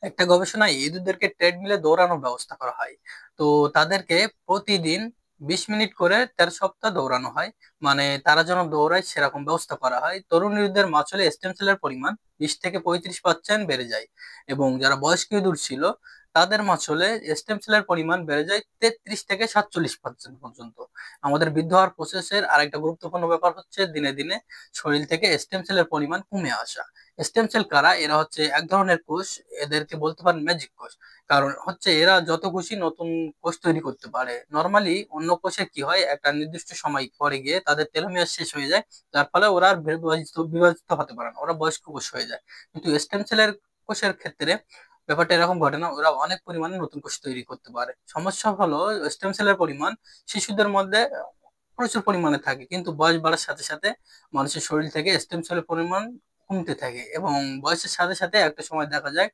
একটা গবেষণায় ইঁদুরদেরকে ট্রেডমিলে দৌড়ানোর ব্যবস্থা করা হয়। তো তাদেরকে প্রতিদিন 20 মিনিট করে 13 সপ্তাহ দৌড়ানো হয়। মানে তারা যেন দৌড়ায় সেরকম ব্যবস্থা করা হয়। তরুণ ইঁদুরদের মাছলে স্টেম সেলের পরিমাণ 20 থেকে 35% বেড়ে যায়, এবং যারা বয়স্ক ইঁদুর ছিল তাদের মাছলে স্টেম সেলের পরিমাণ বেড়ে যায় 33 থেকে 47% পর্যন্ত। আমাদের বৃদ্ধ হওয়ার প্রসেসের আরেকটা গুরুত্বপূর্ণ ব্যাপার হচ্ছে দিনে দিনে শরীর থেকে স্টেম সেলের পরিমাণ কমে আসা। স্টেম সেল কারা? এরা হচ্ছে এক ধরনের কোষ, এদেরকে বলতে পারেন ম্যাজিক কোষ। কারণ হচ্ছে এরা যত খুশি নতুন কোষ তৈরি করতে পারে। নর্মালি অন্য কোষে কি হয়, একটা নির্দিষ্ট সময় পরে গিয়ে তাদের টেলোমিয়ার শেষ হয়ে যায়, যার ফলে ওরা আর বিভাজিত বিভাজিত হতে পারে না, ওরা বয়স্ক কোষ হয়ে যায়। কিন্তু স্টেম সেলের কোষের ক্ষেত্রে ব্যাপারটা এরকম ঘটে না, ওরা অনেক পরিমাণে নতুন কোষ তৈরি করতে পারে। সমস্যা হলো স্টেম সেলের পরিমাণ শিশুদের মধ্যে প্রচুর পরিমাণে থাকে, কিন্তু বয়স বাড়ার সাথে সাথে মানুষের শরীর থেকে স্টেম সেলের পরিমাণ কমতে থাকে, এবং বয়সের সাথে সাথে একটা সময় দেখা যায়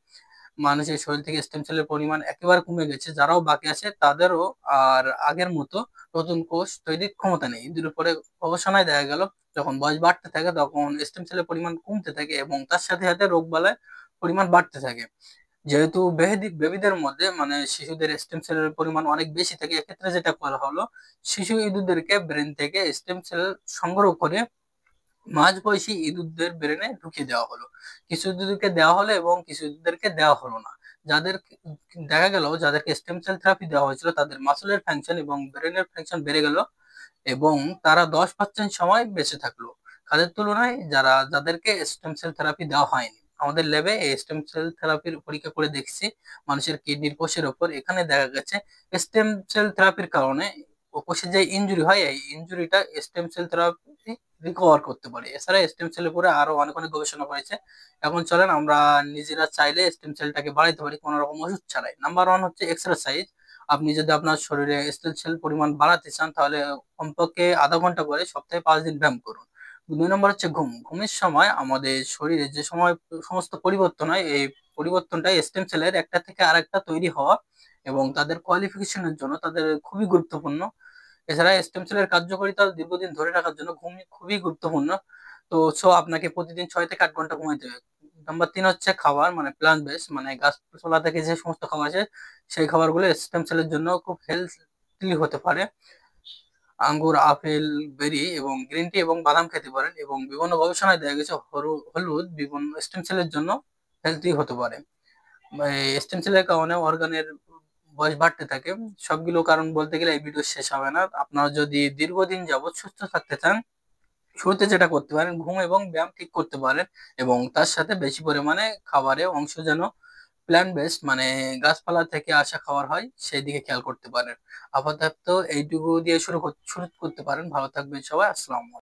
মানুষের শরীর থেকে স্টেম সেলের পরিমাণ একেবারে কমে গেছে। যারাও বাকি আছে তাদেরও আর আগের মতো নতুন কোষ তৈরির ক্ষমতা নেই। ইঁদুর উপরে গবেষণায় দেখা গেল যখন বয়স বাড়তে থাকে তখন স্টেম সেলের পরিমাণ কমতে থাকে, এবং তার সাথে সাথে রোগ বালাই পরিমাণ বাড়তে থাকে। যেহেতু বেবিদের মধ্যে মানে শিশুদের স্টেম সেলের পরিমাণ অনেক বেশি থাকে, এক্ষেত্রে যেটা করা হলো, শিশু ইঁদুরদেরকে ব্রেন থেকে স্টেম সেল সংগ্রহ করে মাঝবয়সী ইঁদুরদের ব্রেনে ঢুকিয়ে দেওয়া হলো। কিছু ইঁদুরকে দেওয়া হলো এবং কিছু ইঁদুরদেরকে দেওয়া হলো না। যাদের দেখা গেল যাদেরকে স্টেম সেল থেরাপি দেওয়া হয়েছিল তাদের মাসলের ফাংশন এবং ব্রেনের ফাংশন বেড়ে গেল, এবং তারা 10% সময় বেঁচে থাকলো কাদের তুলনায় যাদেরকে স্টেম সেল থেরাপি দেওয়া হয়নি। আমাদের ল্যাবে এই স্টেম সেল থেরাপির পরীক্ষা করে দেখছি মানুষের কিডনির কোষের ওপর। এখানে দেখা গেছে স্টেম সেল থেরাপির কারণে ও কোষে যে ইনজুরি হয় এই ইনজুরিটা স্টেম সেল থেরাপি রিকভার করতে পারে। এছাড়া স্টেম সেলের উপরে আরো অনেক অনেক গবেষণা হয়েছে। এখন চলেন আমরা নিজেরা চাইলে স্টেম সেলটাকে বাড়াইতে পারি কোনো রকম ওষুধ ছাড়াই। নাম্বার ওয়ান হচ্ছে এক্সারসাইজ। আপনি যদি আপনার শরীরে স্টেম সেল পরিমাণ বাড়াতে চান তাহলে কমপক্ষে আধা ঘন্টা করে সপ্তাহে 5 দিন ব্যায়াম করুন। 2 নম্বর হচ্ছে ঘুম। ঘুমের সময় আমাদের শরীরে যে সময় সমস্ত পরিবর্তন হয় এই পরিবর্তনটা স্টেম সেলের একটা থেকে আরেকটা তৈরি হওয়া এবং তাদের কোয়ালিফিকেশনের জন্য তাদের খুবই গুরুত্বপূর্ণ। এছাড়া স্টেম সেলের কার্যকারিতা দীর্ঘদিন ধরে রাখার জন্য ঘুম খুবই গুরুত্বপূর্ণ। তো আপনাকে প্রতিদিন 6 থেকে 8 ঘন্টা ঘুমাইতে হবে। নাম্বার তিন হচ্ছে খাবার, মানে প্লান্ট বেস, মানে গাছপালা থেকে যে সমস্ত খাবার আছে সেই খাবারগুলো স্টেম সেলের জন্য খুব হেলথি হতে পারে। আঙ্গুর, আপেল, বেরি এবং গ্রিন টি এবং বাদাম খেতে পারেন, এবং বিভিন্ন গবেষণায় দেখা গেছে হলুদ বিভিন্ন স্টেম সেলের জন্য হেলথি হতে পারে। স্টেম সেলের কারণে অর্গানের বয়স বাড়তে থাকে। সবগুলো কারণ বলতে গেলে এই ভিডিও শেষ হবে না। আপনারা যদি দীর্ঘদিন যাবত সুস্থ থাকতে চান, শুরুতে যেটা করতে পারেন ঘুম এবং ব্যায়াম ঠিক করতে পারেন, এবং তার সাথে বেশি পরিমাণে খাবারে অংশ যেন প্ল্যান্ট বেসড মানে গাছপালা থেকে আসা খাবার হয় সেই দিকে খেয়াল করতে পারেন। আপাতত এইটুকু দিয়ে শুরু করতে পারেন। ভালো থাকবেন সবাই। আসসালাম।